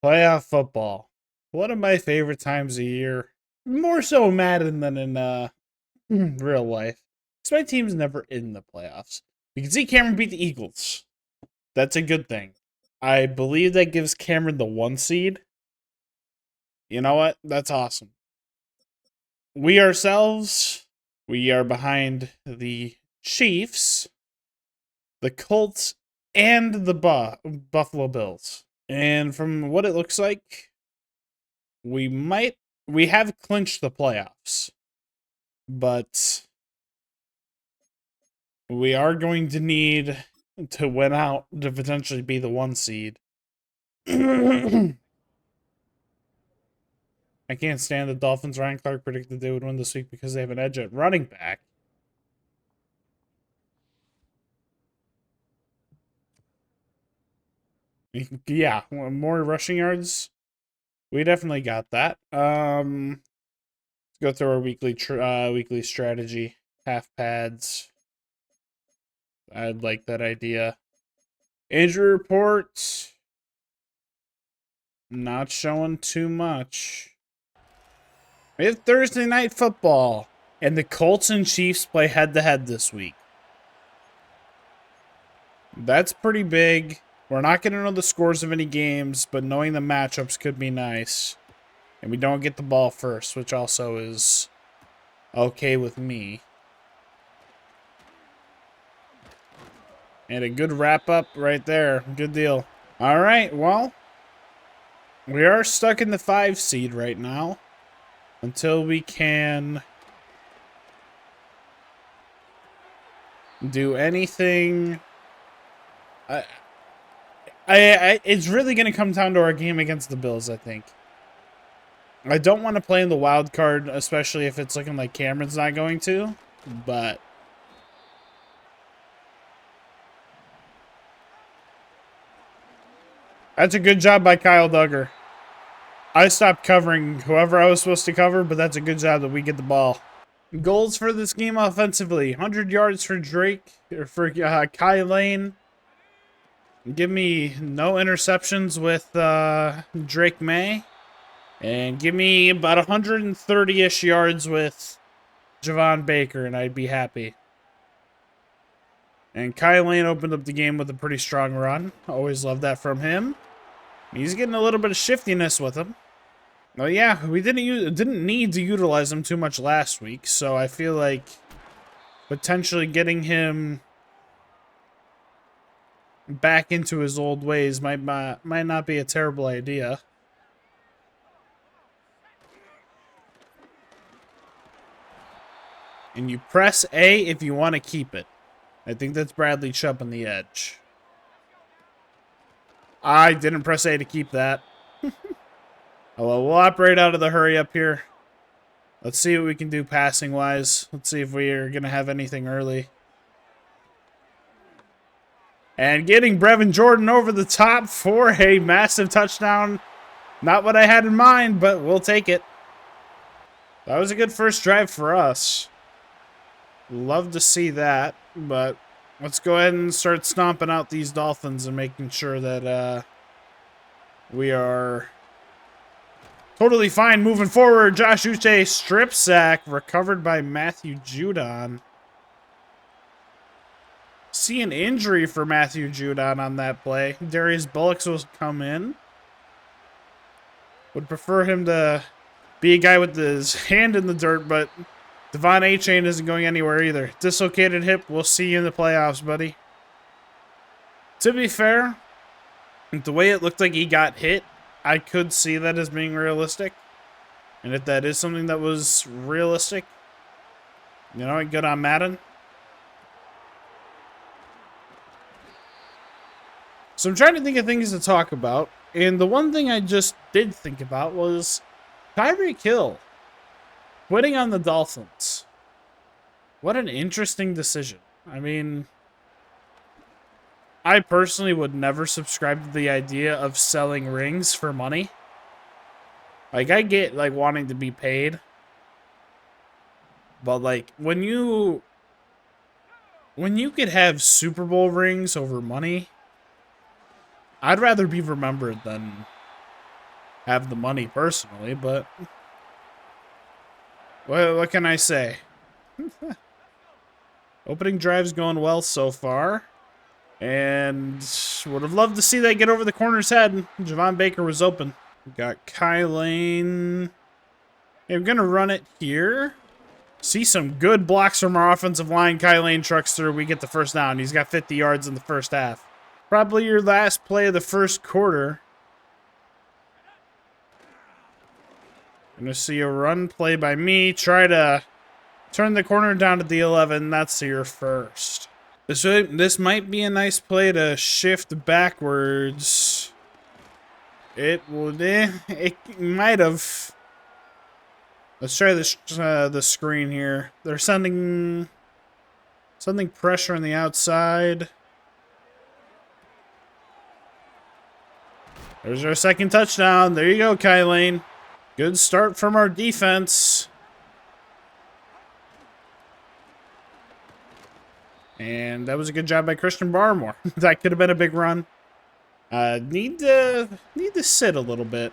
Playoff football. One of my favorite times of year. More so Madden than in real life. Because my team's never in the playoffs. You can see Cameron beat the Eagles. That's a good thing. I believe that gives Cameron the 1 seed. You know what? That's awesome. We ourselves, we are behind the Chiefs, the Colts, and the Buffalo Bills. And from what it looks like, we have clinched the playoffs. But we are going to need to win out to potentially be the 1 seed. I can't stand the Dolphins. Ryan Clark predicted they would win this week because they have an edge at running back. Yeah, more rushing yards. We definitely got that. Let's go through our weekly strategy. Half pads. I'd like that idea. Injury reports. Not showing too much. We have Thursday night football. And the Colts and Chiefs play head-to-head this week. That's pretty big. We're not going to know the scores of any games, but knowing the matchups could be nice. And we don't get the ball first, which also is okay with me. And a good wrap-up right there. Good deal. All right, well, we are stuck in the 5 seed right now. Until we can do anything. It's really going to come down to our game against the Bills, I think. I don't want to play in the wild card, especially if it's looking like Cameron's not going to, but that's a good job by Kyle Duggar. I stopped covering whoever I was supposed to cover, but that's a good job that we get the ball. Goals for this game offensively. 100 yards for Drake, or for Kai Lane. Give me no interceptions with Drake May. And give me about 130-ish yards with Javon Baker, and I'd be happy. And Kai Lane opened up the game with a pretty strong run. Always love that from him. He's getting a little bit of shiftiness with him. Well, yeah, we didn't need to utilize him too much last week, so I feel like potentially getting him back into his old ways might not be a terrible idea. And you press A if you want to keep it. I think that's Bradley Chubb on the edge. I didn't press A to keep that. Well, we'll operate out of the hurry up here. Let's see what we can do passing-wise. Let's see if we are going to have anything early. And getting Brevin Jordan over the top for a massive touchdown. Not what I had in mind, but we'll take it. That was a good first drive for us. Love to see that, but let's go ahead and start stomping out these Dolphins and making sure that we are totally fine moving forward. Josh Uche strip sack recovered by Matthew Judon. See an injury for Matthew Judon on that play. Darius Bullocks will come in. Would prefer him to be a guy with his hand in the dirt, but Devon A-Chain isn't going anywhere either. Dislocated hip. We'll see you in the playoffs, buddy. To be fair, the way it looked like he got hit, I could see that as being realistic. And if that is something that was realistic, you know, good on Madden. So I'm trying to think of things to talk about. And the one thing I just did think about was Tyreek Hill quitting on the Dolphins. What an interesting decision. I mean, I personally would never subscribe to the idea of selling rings for money. Like, I get, like, wanting to be paid. But, like, when you could have Super Bowl rings over money, I'd rather be remembered than have the money personally, but what can I say? Opening drive's going well so far. And would have loved to see that get over the corner's head. Javon Baker was open. We got Kai Lane. Okay, we're going to run it here. See some good blocks from our offensive line. Kai Lane trucks through. We get the first down. He's got 50 yards in the first half. Probably your last play of the first quarter. Gonna see a run play by me. Try to turn the corner down to the 11. That's your first. This might be a nice play to shift backwards. It would. It might have. Let's try this. The screen here. They're sending pressure on the outside. There's our second touchdown. There you go, Kai Lane. Good start from our defense. And that was a good job by Christian Barmore. That could have been a big run. Need to sit a little bit.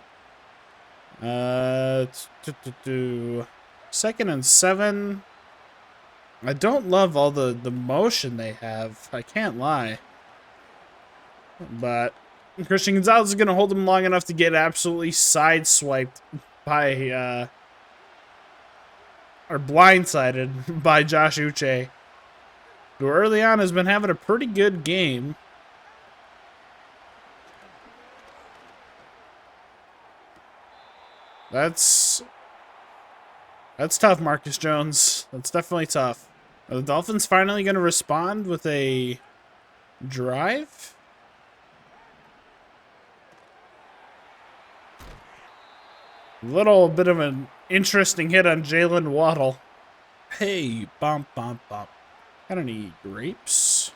2nd and 7. I don't love all the motion they have. I can't lie. But Christian Gonzalez is going to hold him long enough to get absolutely sideswiped by, or blindsided by Josh Uche, who early on has been having a pretty good game. That's tough, Marcus Jones. That's definitely tough. Are the Dolphins finally going to respond with a drive? Little bit of an interesting hit on Jalen Waddle. Hey, bump, bump, bump. Got any grapes?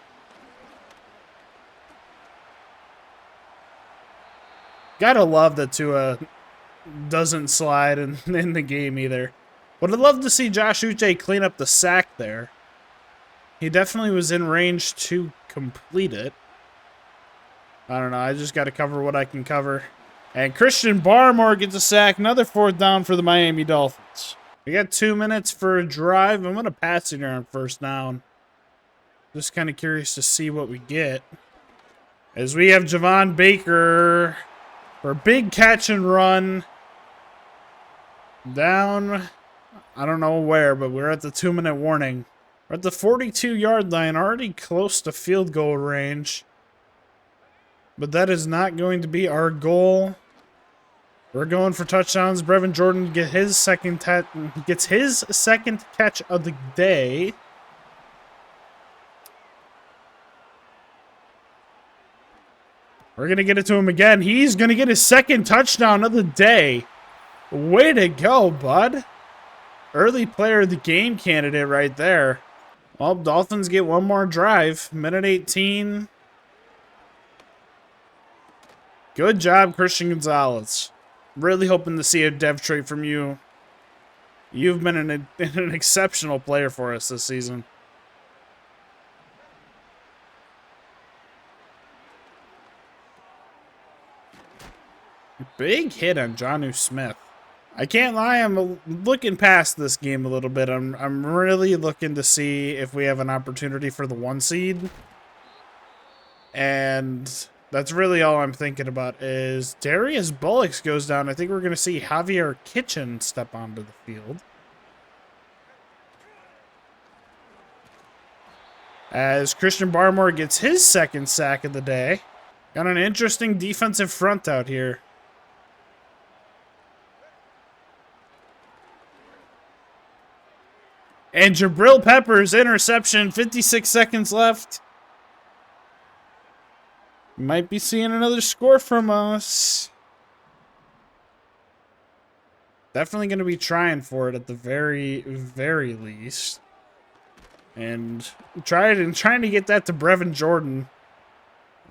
Gotta love that Tua doesn't slide in the game either. Would have loved to see Josh Uche clean up the sack there. He definitely was in range to complete it. I don't know. I just got to cover what I can cover. And Christian Barmore gets a sack. Another 4th down for the Miami Dolphins. We got 2 minutes for a drive. I'm going to pass it here on 1st down. Just kind of curious to see what we get. As we have Javon Baker for a big catch and run. Down, I don't know where, but we're at the 2-minute warning. We're at the 42-yard line, already close to field goal range. But that is not going to be our goal. We're going for touchdowns. Brevin Jordan gets his second catch of the day. We're going to get it to him again. He's going to get his second touchdown of the day. Way to go, bud. Early player of the game candidate right there. Well, Dolphins get one more drive. Minute 18. Good job, Christian Gonzalez. Really hoping to see a dev trait from you. You've been an exceptional player for us this season. Big hit on Jonnu Smith. I can't lie, I'm looking past this game a little bit. I'm really looking to see if we have an opportunity for the 1 seed. And that's really all I'm thinking about is Darius Bullocks goes down. I think we're going to see Javier Kitchen step onto the field. As Christian Barmore gets his second sack of the day. Got an interesting defensive front out here. And Jabril Peppers interception, 56 seconds left. Might be seeing another score from us. Definitely going to be trying for it at the very, very least. And trying to get that to Brevin Jordan.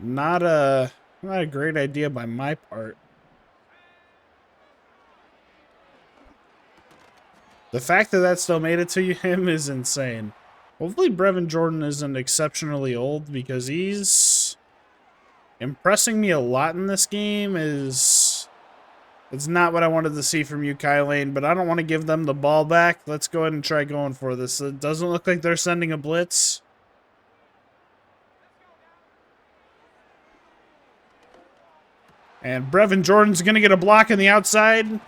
Not a great idea by my part. The fact that that still made it to him is insane. Hopefully Brevin Jordan isn't exceptionally old because he's impressing me a lot in this game. Is It's not what I wanted to see from you, Kyle Lane, but I don't want to give them the ball back. Let's go ahead and try going for this. It doesn't look like they're sending a blitz. And Brevin Jordan's going to get a block on the outside.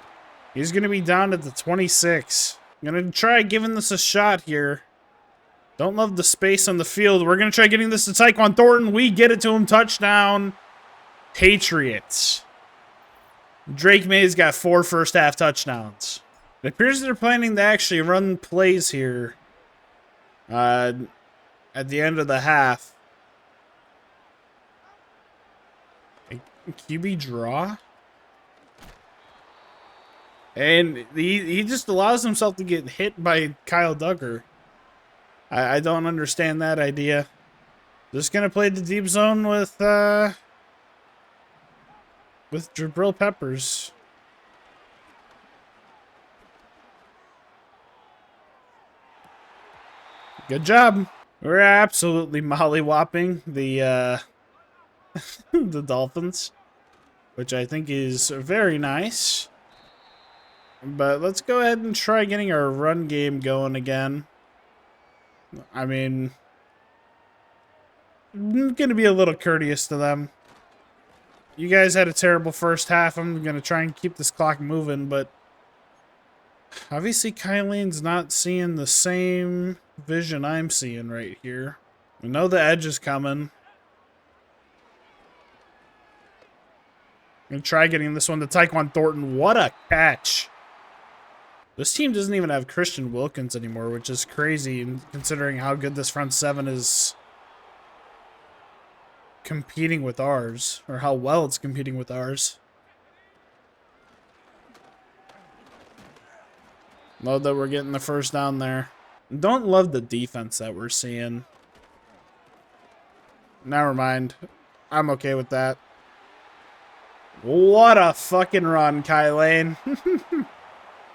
He's going to be down at the 26. I'm going to try giving this a shot here. Don't love the space on the field. We're going to try getting this to Tyquan Thornton. We get it to him. Touchdown. Patriots. Drake May's got 4 first-half touchdowns. It appears they're planning to actually run plays here at the end of the half. A QB draw? And he just allows himself to get hit by Kyle Duggar. I don't understand that idea. Just gonna play the deep zone with Jabril Peppers. Good job. We're absolutely mollywopping the the Dolphins, which I think is very nice. But let's go ahead and try getting our run game going again. I mean, I'm going to be a little courteous to them. You guys had a terrible first half. I'm going to try and keep this clock moving, but obviously Kylene's not seeing the same vision I'm seeing right here. We know the edge is coming. I'm going to try getting this one to Tyquan Thornton. What a catch. This team doesn't even have Christian Wilkins anymore, which is crazy considering how good this front seven is competing with ours, or how well it's competing with ours. Love that we're getting the first down there. Don't love the defense that we're seeing. Never mind. I'm okay with that. What a fucking run, Kyle Lane.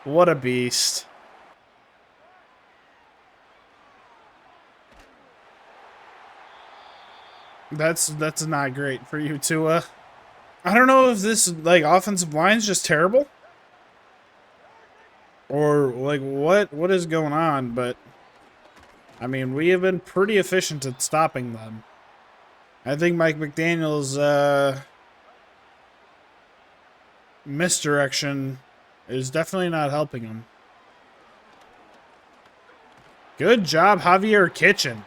What a beast. That's not great for you, Tua. I don't know if this like offensive line is just terrible, or like what is going on, but I mean, we have been pretty efficient at stopping them. I think Mike McDaniel's misdirection is definitely not helping him. Good job, Javier Kitchen.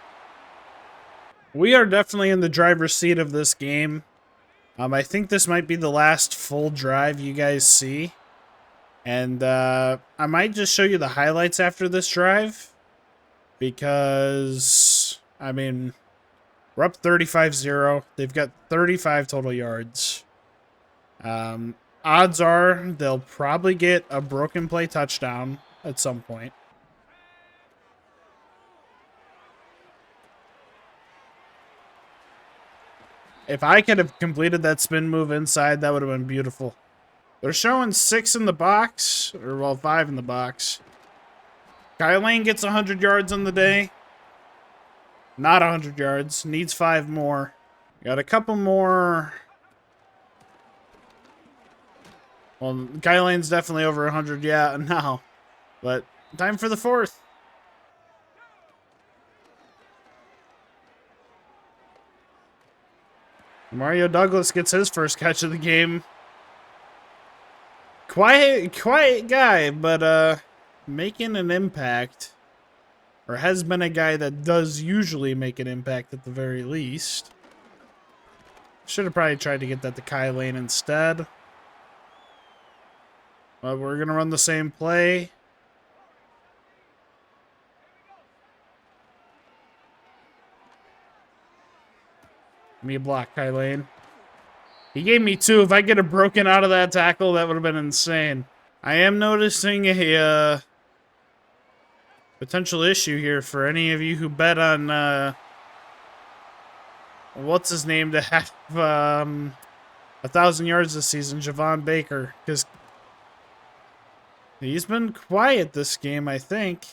We are definitely in the driver's seat of this game. I think this might be the last full drive you guys see. And I might just show you the highlights after this drive. Because, I mean, we're up 35-0. They've got 35 total yards. Odds are they'll probably get a broken play touchdown at some point. If I could have completed that spin move inside, that would have been beautiful. They're showing 6 in the box, or well, 5 in the box. Kyle Lane gets 100 yards on the day. Not 100 yards. Needs 5 more. Got a couple more. Well, Kyle Lane's definitely over 100, yeah, now. But time for the 4th. Mario Douglas gets his first catch of the game. Quiet guy, but making an impact. Or has been a guy that does usually make an impact at the very least. Should have probably tried to get that to Kyle Lane instead. But we're going to run the same play. Give me a block, Kyle Lane. He gave me 2. If I get a broken out of that tackle, that would have been insane. I am noticing a potential issue here for any of you who bet on what's his name to have 1,000 yards this season, Javon Baker, because he's been quiet this game, I think.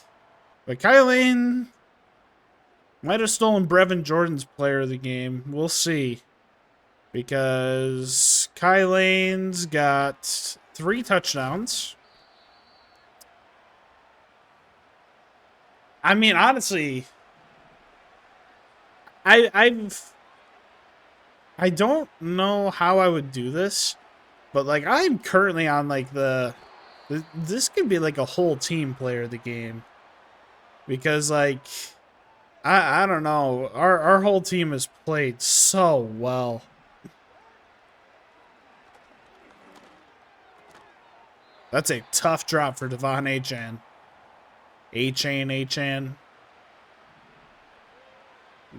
But Kyle Lane might have stolen Brevin Jordan's player of the game. We'll see. Because Kyle Lane's got 3 touchdowns. I mean, honestly, I don't know how I would do this, but like I'm currently on like this could be like a whole team player of the game, because like I don't know, our whole team has played so well. That's a tough drop for Devon Achane. Achane.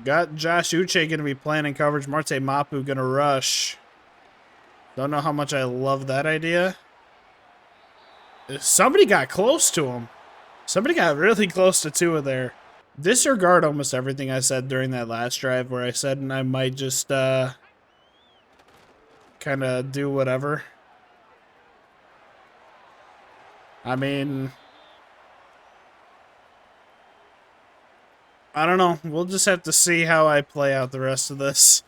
Got Josh Uche going to be playing in coverage. Marte Mapu going to rush. Don't know how much I love that idea. Somebody got close to him. Somebody got really close to Tua there. Disregard almost everything I said during that last drive where I said I might just kind of do whatever. I mean, I don't know. We'll just have to see how I play out the rest of this.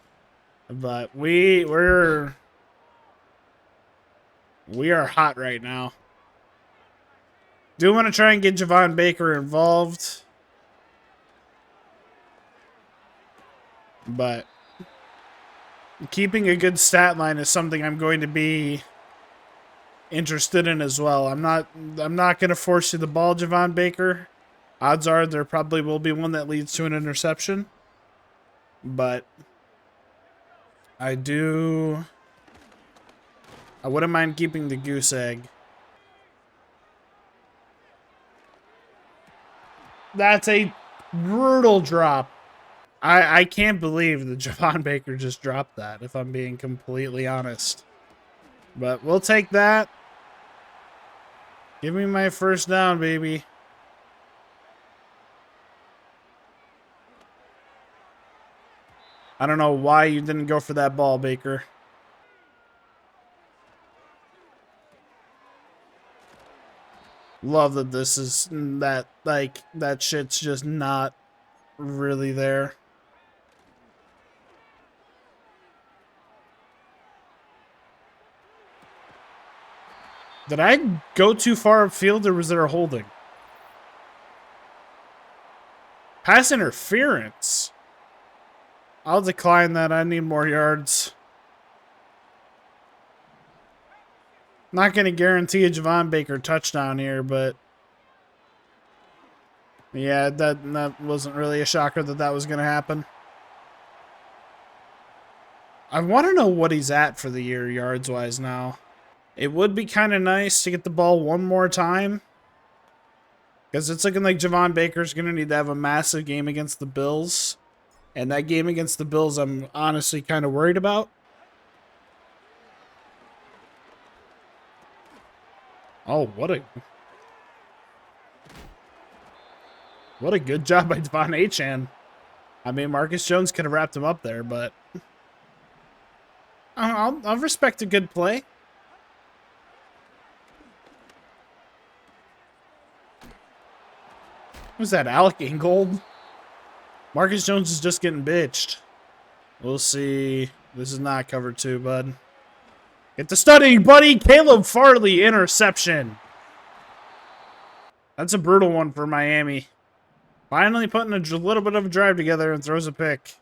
But we are hot right now. Do want to try and get Javon Baker involved, but keeping a good stat line is something I'm going to be interested in as well. I'm not going to force you the ball, Javon Baker. Odds are there probably will be one that leads to an interception, but I wouldn't mind keeping the goose egg. That's a brutal drop. I can't believe that Javon Baker just dropped that, if I'm being completely honest. But we'll take that. Give me my first down, baby. I don't know why you didn't go for that ball, Baker. Love that this is that shit's just not really there. Did I go too far upfield, or was there a holding? Pass interference. I'll decline that. I need more yards. Not going to guarantee a Javon Baker touchdown here, but yeah, that wasn't really a shocker that was going to happen. I want to know what he's at for the year yards-wise now. It would be kind of nice to get the ball one more time, because it's looking like Javon Baker's going to need to have a massive game against the Bills. And that game against the Bills, I'm honestly kind of worried about. Oh, what a good job by Devon Achane. I mean, Marcus Jones could have wrapped him up there, but I'll respect a good play. Who's that, Alec Ingold? Marcus Jones is just getting bitched. We'll see. This is not cover 2, bud. Get the studying, buddy. Caleb Farley, interception. That's a brutal one for Miami. Finally putting a little bit of a drive together and throws a pick.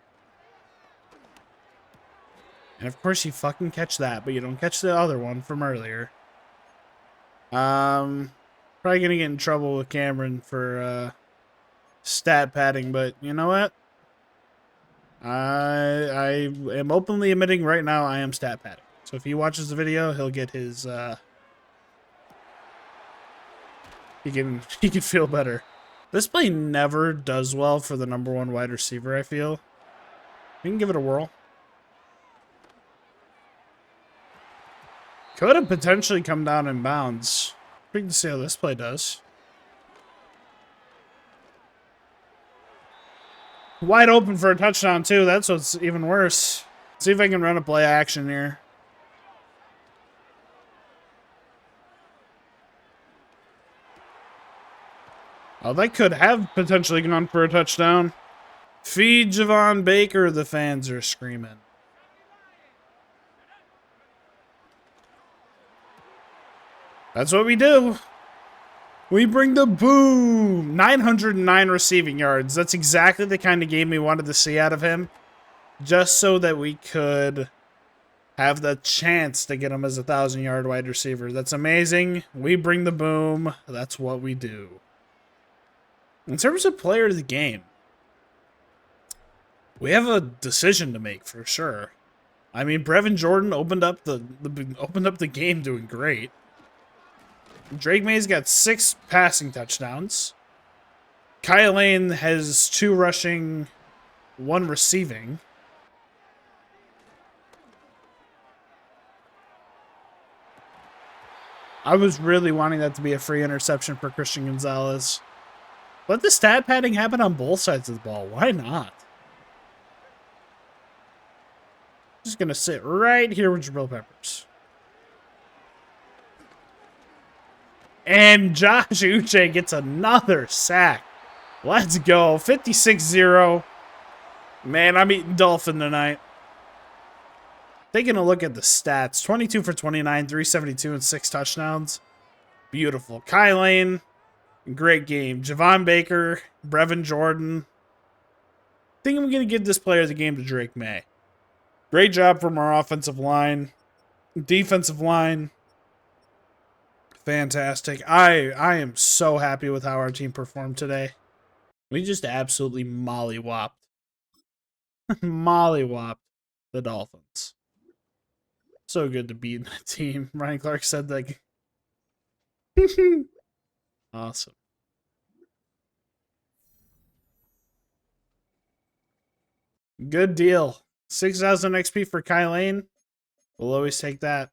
And of course you fucking catch that, but you don't catch the other one from earlier. Probably gonna get in trouble with Cameron for stat padding, but you know what? I am openly admitting right now I am stat padding. So if he watches the video, he'll get his he can feel better. This play never does well for the #1 wide receiver, I feel. We can give it a whirl. Could have potentially come down in bounds. We can see how this play does. Wide open for a touchdown, too. That's what's even worse. See if I can run a play action here. Oh, that could have potentially gone for a touchdown. Feed Javon Baker, the fans are screaming. That's what we do. We bring the boom. 909 receiving yards. That's exactly the kind of game we wanted to see out of him. Just so that we could have the chance to get him as a 1,000-yard wide receiver. That's amazing. We bring the boom. That's what we do. In terms of player of the game, we have a decision to make for sure. I mean, Brevin Jordan opened up the game doing great. Drake May's got 6 passing touchdowns. Kyle Lane has 2 rushing, 1 receiving. I was really wanting that to be a free interception for Christian Gonzalez. Let the stat padding happen on both sides of the ball. Why not? Just going to sit right here with Jabril Peppers. And Josh Uche gets another sack. Let's go. 56-0. Man, I'm eating Dolphin tonight. Taking a look at the stats. 22 for 29, 372, and 6 touchdowns. Beautiful. Kyle Lane, great game. Javon Baker, Brevin Jordan. I think I'm going to give this player of the game to Drake May. Great job from our offensive line. Defensive line. Fantastic. I am so happy with how our team performed today. We just absolutely mollywopped. Mollywopped the Dolphins. So good to beat that team. Ryan Clark said that. Awesome. Good deal. 6,000 XP for Kyle Lane. We'll always take that.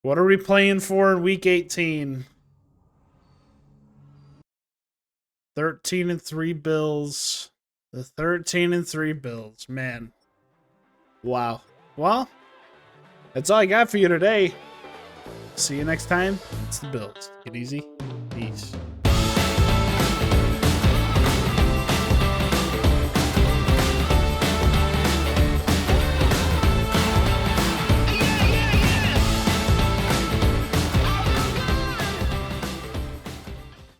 What are we playing for in week 18? 13-3 Bills. The 13-3 Bills. Man. Wow. Well, that's all I got for you today. See you next time. It's the Bills. Get easy. Peace.